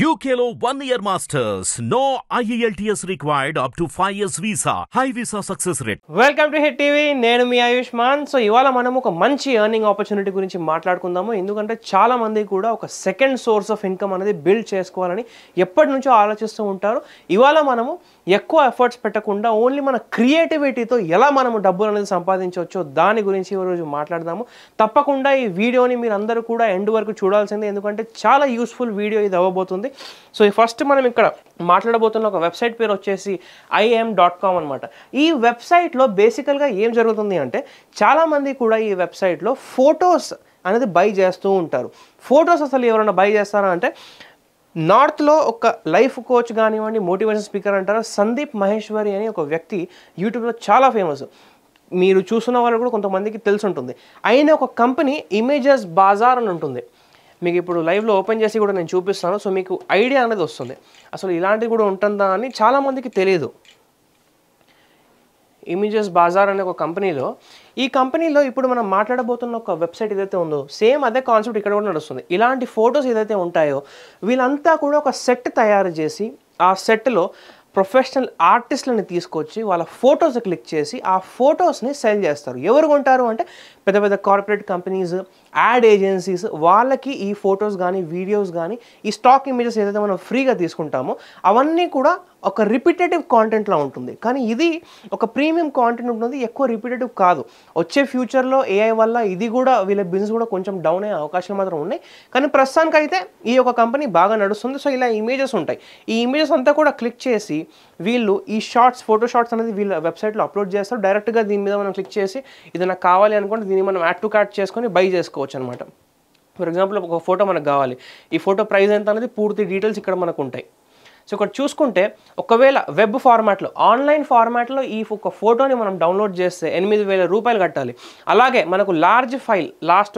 UKలో 1 year masters. No IELTS required up to 5 years visa. High visa success rate. Welcome to hit TV. నేను మీ Ayushman. So ఇవాళ మనం ఒక మంచి earning opportunity గురించి మాట్లాడుకుందాము. ఎందుకంటే చాలా మంది కూడా ఒక సెకండ్ సోర్స్ ఆఫ్ ఇన్కమ్ అనేది బిల్డ్ చేసుకోవాలని ఎప్పటి నుంచో ఆలోచిస్తూ ఉంటారు. ఇవాళ మనము ఎక్కువ ఎఫర్ట్స్ పెట్టకుండా ఓన్లీ మన క్రియేటివిటీతో ఎలా మనము డబ్బులు అనేది సంపాదించవచ్చో దాని గురించి ఈరోజు మాట్లాడదాము. తప్పకుండా ఈ వీడియోని మీరు అందరూ కూడా ఎండ్ వరకు చూడాల్సిందే, ఎందుకంటే చాలా యూస్ఫుల్ వీడియో ఇది అవ్వబోతుంది. సో ఫస్ట్ మనం ఇక్కడ మాట్లాడబోతున్న ఒక వెబ్సైట్ పేరు వచ్చేసి im.com అనమాట. ఈ వెబ్సైట్లో బేసికల్గా ఏం జరుగుతుంది అంటే చాలామంది కూడా ఈ వెబ్సైట్లో ఫొటోస్ అనేది బై చేస్తూ ఉంటారు. ఫొటోస్ అసలు ఎవరైనా బై చేస్తారా అంటే నార్త్లో ఒక లైఫ్ కోచ్ కానివ్వండి, మోటివేషన్ స్పీకర్ అంటారు, సందీప్ మహేశ్వరి అని ఒక వ్యక్తి యూట్యూబ్లో చాలా ఫేమస్. మీరు చూస్తున్న వాళ్ళు కూడా కొంతమందికి తెలిసి ఉంటుంది. ఆయన ఒక కంపెనీ ఇమేజెస్ బాజార్ అని ఉంటుంది. మీకు ఇప్పుడు లైవ్లో ఓపెన్ చేసి కూడా నేను చూపిస్తాను. సో మీకు ఐడియా అనేది వస్తుంది అసలు ఇలాంటివి కూడా ఉంటుందా అని చాలామందికి తెలియదు. ఇమేజెస్ బాజార్ అనే ఒక కంపెనీలో, ఈ కంపెనీలో ఇప్పుడు మనం మాట్లాడబోతున్న ఒక వెబ్సైట్ ఏదైతే ఉందో సేమ్ అదే కాన్సెప్ట్ ఇక్కడ కూడా నడుస్తుంది. ఇలాంటి ఫొటోస్ ఏదైతే ఉంటాయో వీళ్ళంతా కూడా ఒక సెట్ తయారు చేసి ఆ సెట్లో ప్రొఫెషనల్ ఆర్టిస్ట్లని తీసుకొచ్చి వాళ్ళ ఫొటోస్ క్లిక్ చేసి ఆ ఫొటోస్ని సెల్ చేస్తారు. ఎవరు కొంటారు అంటే పెద్ద పెద్ద కార్పొరేట్ కంపెనీస్, యాడ్ ఏజెన్సీస్, వాళ్ళకి ఈ ఫొటోస్ కానీ వీడియోస్ కానీ ఈ స్టాక్ ఇమేజెస్ ఏదైతే మనం ఫ్రీగా తీసుకుంటామో అవన్నీ కూడా ఒక రిపీటేటివ్ కాంటెంట్లా ఉంటుంది. కానీ ఇది ఒక ప్రీమియం కాంటెంట్ ఉంటుంది, ఎక్కువ రిపీటేటివ్ కాదు. వచ్చే ఫ్యూచర్లో ఏఐ వల్ల ఇది కూడా వీళ్ళ బిజినెస్ కూడా కొంచెం డౌన్ అయ్యే అవకాశాలు మాత్రం ఉన్నాయి. కానీ ప్రస్తుతానికైతే ఈ యొక్క కంపెనీ బాగా నడుస్తుంది. సో ఇలా ఇమేజెస్ ఉంటాయి. ఈ ఇమేజెస్ అంతా కూడా క్లిక్ చేసి వీళ్ళు ఈ షార్ట్స్, ఫోటో షార్ట్స్ అనేది వీళ్ళ వెబ్సైట్లో అప్లోడ్ చేస్తారు. డైరెక్ట్గా దీని మీద మనం క్లిక్ చేసి ఇది నాకు కావాలి అనుకుంటే దీన్ని మనం యాడ్ టు కార్ట్ చేసుకొని బై చేసుకోవచ్చు అనమాట. ఫర్ ఎగ్జాంపుల్ ఒక ఫోటో మనకు కావాలి, ఈ ఫోటో ప్రైస్ ఎంత అనేది పూర్తి డీటెయిల్స్ ఇక్కడ మనకు ఉంటాయి. సో ఇక్కడ చూసుకుంటే ఒకవేళ వెబ్ ఫార్మాట్లో, ఆన్లైన్ ఫార్మాట్లో ఈ ఒక ఫోటోని మనం డౌన్లోడ్ చేస్తే 8,000 రూపాయలు కట్టాలి. అలాగే మనకు లార్జ్ ఫైల్, లాస్ట్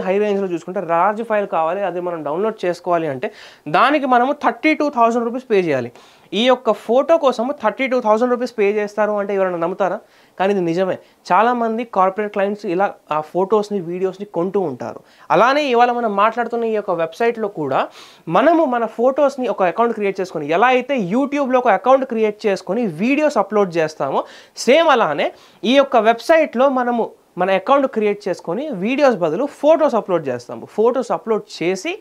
హై రేంజ్లో చూసుకుంటే లార్జ్ ఫైల్ కావాలి, అది మనం డౌన్లోడ్ చేసుకోవాలి అంటే దానికి మనము 32,000 రూపీస్ పే చేయాలి. ఈ యొక్క ఫోటో కోసము 32,000 రూపీస్ పే చేస్తారు అంటే ఎవరైనా నమ్ముతారా? కానీ ఇది నిజమే. చాలామంది కార్పొరేట్ క్లయింట్స్ ఇలా ఆ ఫొటోస్ని, వీడియోస్ని కొంటూ ఉంటారు. అలానే ఇవాళ మనం మాట్లాడుతున్న ఈ యొక్క వెబ్సైట్లో కూడా మనము మన ఫొటోస్ని ఒక అకౌంట్ క్రియేట్ చేసుకొని, ఎలా అయితే యూట్యూబ్లో ఒక అకౌంట్ క్రియేట్ చేసుకొని వీడియోస్ అప్లోడ్ చేస్తామో సేమ్ అలానే ఈ యొక్క వెబ్సైట్లో మనము మన అకౌంట్ క్రియేట్ చేసుకొని వీడియోస్ బదులు ఫొటోస్ అప్లోడ్ చేస్తాము. ఫొటోస్ అప్లోడ్ చేసి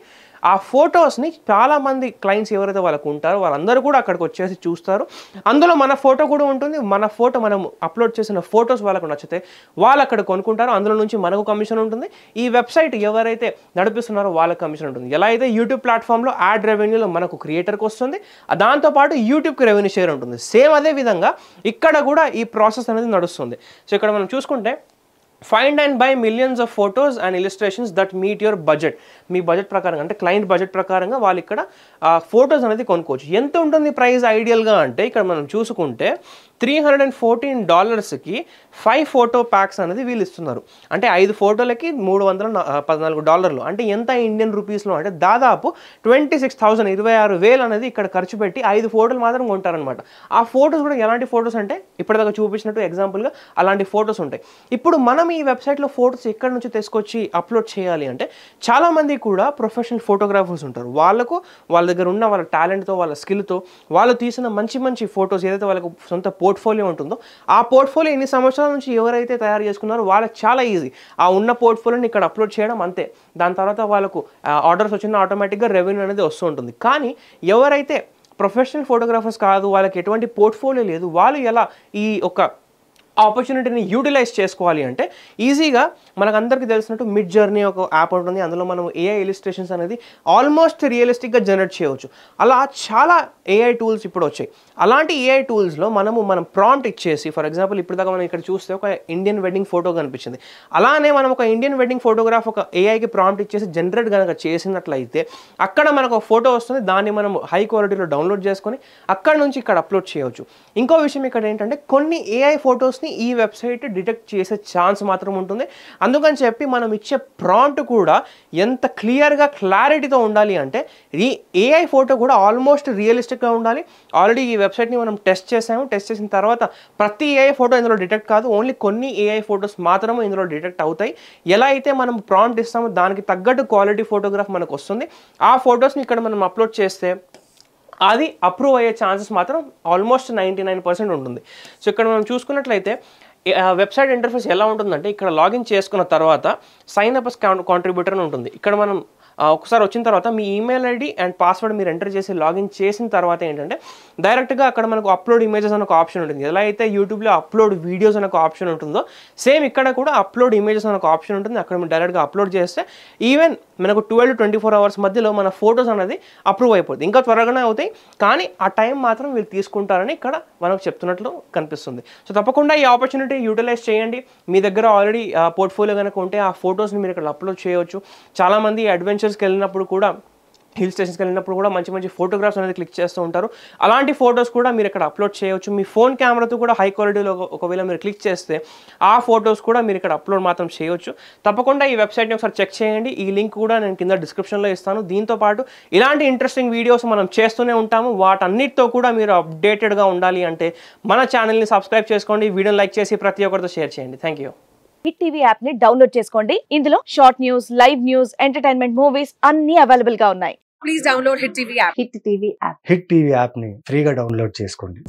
ఆ ఫొటోస్ని చాలామంది క్లయింట్స్ ఎవరైతే వాళ్ళకు ఉంటారో వాళ్ళందరూ కూడా అక్కడికి వచ్చేసి చూస్తారు. అందులో మన ఫోటో కూడా ఉంటుంది. మన ఫోటో, మనం అప్లోడ్ చేసిన ఫొటోస్ వాళ్ళకు నచ్చితే వాళ్ళు అక్కడ కొనుక్కుంటారు. అందులో నుంచి మనకు కమిషన్ ఉంటుంది. ఈ వెబ్సైట్ ఎవరైతే నడిపిస్తున్నారో వాళ్ళకి కమిషన్ ఉంటుంది. ఎలా అయితే యూట్యూబ్ ప్లాట్ఫామ్లో యాడ్ రెవెన్యూలో మనకు క్రియేటర్కి వస్తుంది, దాంతోపాటు యూట్యూబ్కి రెవెన్యూ షేర్ ఉంటుంది. సేమ్ అదే విధంగా ఇక్కడ కూడా ఈ ప్రాసెస్ అనేది నడుస్తుంది. సో ఇక్కడ మనం చూసుకుంటే find and by millions of photos and illustrations that meet your budget. Me budget ప్రకారంగా అంటే క్లయింట్ బడ్జెట్ ప్రకారంగా వాళ్ళు ఇక్కడ ఫొటోస్ అనేది కొనుక్కోవచ్చు. ఎంత ఉంటుంది ప్రైస్ ఐడియల్గా అంటే ఇక్కడ మనం చూసుకుంటే $314కి 5 ఫోటో ప్యాక్స్ అనేది వీళ్ళు ఇస్తున్నారు. అంటే 5 ఫోటోలకి $314. అంటే ఎంత ఇండియన్ రూపీస్లో అంటే దాదాపు 26,000, 26,000 అనేది ఇక్కడ ఖర్చు పెట్టి 5 ఫోటోలు మాత్రం కొంటారనమాట. ఆ ఫొటోస్ కూడా ఎలాంటి ఫొటోస్ అంటే ఇప్పటిదాకా చూపించినట్టు ఎగ్జాంపుల్గా అలాంటి ఫొటోస్ ఉంటాయి. ఇప్పుడు మనం ఈ వెబ్సైట్లో ఫొటోస్ ఎక్కడి నుంచి తీసుకొచ్చి అప్లోడ్ చేయాలి అంటే చాలామంది కూడా ప్రొఫెషనల్ ఫోటోగ్రాఫర్స్ ఉంటారు. వాళ్ళ దగ్గర ఉన్న వాళ్ళ టాలెంట్తో, వాళ్ళ స్కిల్తో వాళ్ళు తీసిన మంచి మంచి ఫొటోస్ ఏదైతే వాళ్ళకు సొంత పోర్ట్ఫోలియో ఉంటుందో ఆ పోర్ట్ఫోలియో ఎన్ని సంవత్సరాల నుంచి ఎవరైతే తయారు చేసుకున్నారో వాళ్ళకి చాలా ఈజీ ఆ ఉన్న పోర్ట్ఫోలియోని ఇక్కడ అప్లోడ్ చేయడం, అంతే. దాని తర్వాత వాళ్ళకు ఆర్డర్స్ వచ్చిన ఆటోమేటిక్గా రెవెన్యూ అనేది వస్తూ ఉంటుంది. కానీ ఎవరైతే ప్రొఫెషనల్ ఫోటోగ్రాఫర్స్ కాదు, వాళ్ళకి ఎటువంటి పోర్ట్ఫోలియో లేదు, వాళ్ళు ఎలా ఈ ఒక ఆపర్చునిటీని యూటిలైజ్ చేసుకోవాలి అంటే ఈజీగా మనకందరికీ తెలిసినట్టు మిడ్ జర్నీ ఒక యాప్ ఉంటుంది. అందులో మనం ఏఐ ఇలిస్ట్రేషన్స్ అనేది ఆల్మోస్ట్ రియలిస్టిక్గా జనరేట్ చేయవచ్చు. అలా చాలా ఏఐ టూల్స్ ఇప్పుడు వచ్చాయి. అలాంటి ఏఐ టూల్స్లో మనం ప్రాంప్ట్ ఇచ్చేసి, ఫర్ ఎగ్జాంపుల్ ఇప్పుడు దాకా మనం ఇక్కడ చూస్తే ఒక ఇండియన్ వెడ్డింగ్ ఫోటో కనిపించింది. అలానే మనం ఒక ఇండియన్ వెడ్డింగ్ ఫోటోగ్రాఫ్ ఒక ఏఐకి ప్రాంప్ట్ ఇచ్చేసి జనరేట్ కనుక చేసినట్లయితే అక్కడ మనకు ఒక ఫోటో వస్తుంది. దాన్ని మనం హై క్వాలిటీలో డౌన్లోడ్ చేసుకొని అక్కడ నుంచి ఇక్కడ అప్లోడ్ చేయవచ్చు. ఇంకో విషయం ఇక్కడ ఏంటంటే కొన్ని ఏఐ ఫొటోస్ని ఈ వెబ్సైట్ డిటెక్ట్ చేసే ఛాన్స్ మాత్రం ఉంటుంది. అందుకని చెప్పి మనం ఇచ్చే ప్రాంప్ట్ కూడా ఎంత క్లియర్గా క్లారిటీతో ఉండాలి అంటే ఈ ఏఐ ఫోటో కూడా ఆల్మోస్ట్ రియలిస్టిక్గా ఉండాలి. ఆల్రెడీ ఈ వెబ్సైట్ని మనం టెస్ట్ చేసాము. టెస్ట్ చేసిన తర్వాత ప్రతి ఏఐ ఫోటో ఇందులో డిటెక్ట్ కాదు, ఓన్లీ కొన్ని ఏఐ ఫోటోస్ మాత్రమే ఇందులో డిటెక్ట్ అవుతాయి. ఎలా అయితే మనం ప్రాంప్ట్ ఇస్తామో దానికి తగ్గట్టు క్వాలిటీ ఫోటోగ్రాఫ్ మనకు వస్తుంది. ఆ ఫొటోస్ని ఇక్కడ మనం అప్లోడ్ చేస్తే అది అప్రూవ్ అయ్యే ఛాన్సెస్ మాత్రం ఆల్మోస్ట్ 99% ఉంటుంది. సో ఇక్కడ మనం చూసుకున్నట్లయితే వెబ్సైట్ ఇంటర్ఫేస్ ఎలా ఉంటుందంటే ఇక్కడ లాగిన్ చేసుకున్న తర్వాత సైన్ అప్ as కాంట్రిబ్యూటర్ అని ఉంటుంది. ఇక్కడ మనం ఒకసారి వచ్చిన తర్వాత మీ ఈమెయిల్ ఐడి అండ్ పాస్వర్డ్ మీరు ఎంటర్ చేసి లాగిన్ చేసిన తర్వాత ఏంటంటే డైరెక్ట్గా అక్కడ మనకు అప్లోడ్ ఇమేజెస్ అనే ఒక ఆప్షన్ ఉంటుంది. ఎలా అయితే యూట్యూబ్లో అప్లోడ్ వీడియోస్ అనే ఒక ఆప్షన్ ఉంటుందో సేమ్ ఇక్కడ కూడా అప్లోడ్ ఇమేజెస్ అనే ఒక ఆప్షన్ ఉంటుంది. అక్కడ మీరు డైరెక్ట్గా అప్లోడ్ చేస్తే ఈవెన్ మనకు 12 to 24 hours మధ్యలో మన ఫొటోస్ అనేది అప్రూవ్ అయిపోతుంది. ఇంకా త్వరగానే అవుతాయి, కానీ ఆ టైం మాత్రం వీళ్ళు తీసుకుంటారని ఇక్కడ మనకు చెప్తున్నట్లు కనిపిస్తుంది. సో తప్పకుండా ఈ ఆపర్చునిటీ యూటిలైజ్ చేయండి. మీ దగ్గర ఆల్రెడీ పోర్ట్ఫోలియో కనుక ఉంటే ఆ ఫొటోస్ని మీరు ఇక్కడ అప్లోడ్ చేయవచ్చు. చాలామంది అడ్వెంచర్స్కి వెళ్ళినప్పుడు కూడా, హిల్ స్టేషన్స్కి వెళ్ళినప్పుడు కూడా మంచి మంచి ఫోటోగ్రాఫ్స్ అనేది క్లిక్ చేస్తూ ఉంటారు. అలాంటి ఫొటోస్ కూడా మీరు ఇక్కడ అప్లోడ్ చేయవచ్చు. మీ ఫోన్ కెమెరాతో కూడా హై క్వాలిటీలో ఒకవేళ మీరు క్లిక్ చేస్తే ఆ ఫొటోస్ కూడా మీరు ఇక్కడ అప్లోడ్ మాత్రం చేయవచ్చు. తప్పకుండా ఈ వెబ్సైట్ని ఒకసారి చెక్ చేయండి. ఈ లింక్ కూడా నేను కింద డిస్క్రిప్షన్లో ఇస్తాను. దీంతోపాటు ఇలాంటి ఇంట్రెస్టింగ్ వీడియోస్ మనం చేస్తూనే ఉంటాము. వాటన్నిటితో కూడా మీరు అప్డేటెడ్గా ఉండాలి అంటే మన ఛానల్ని సబ్స్క్రైబ్ చేసుకోండి, వీడియోని లైక్ చేసి ప్రతి ఒక్కరితో షేర్ చేయండి. Thank you. Hit TV app ని డౌన్లోడ్ చేసుకోండి. ఇందులో short news, live news, entertainment movies అన్ని అవైలబుల్ గా ఉన్నాయి. Please download hit TV app. Hit TV యాప్ని ఫ్రీగా డౌన్లోడ్ చేసుకోండి.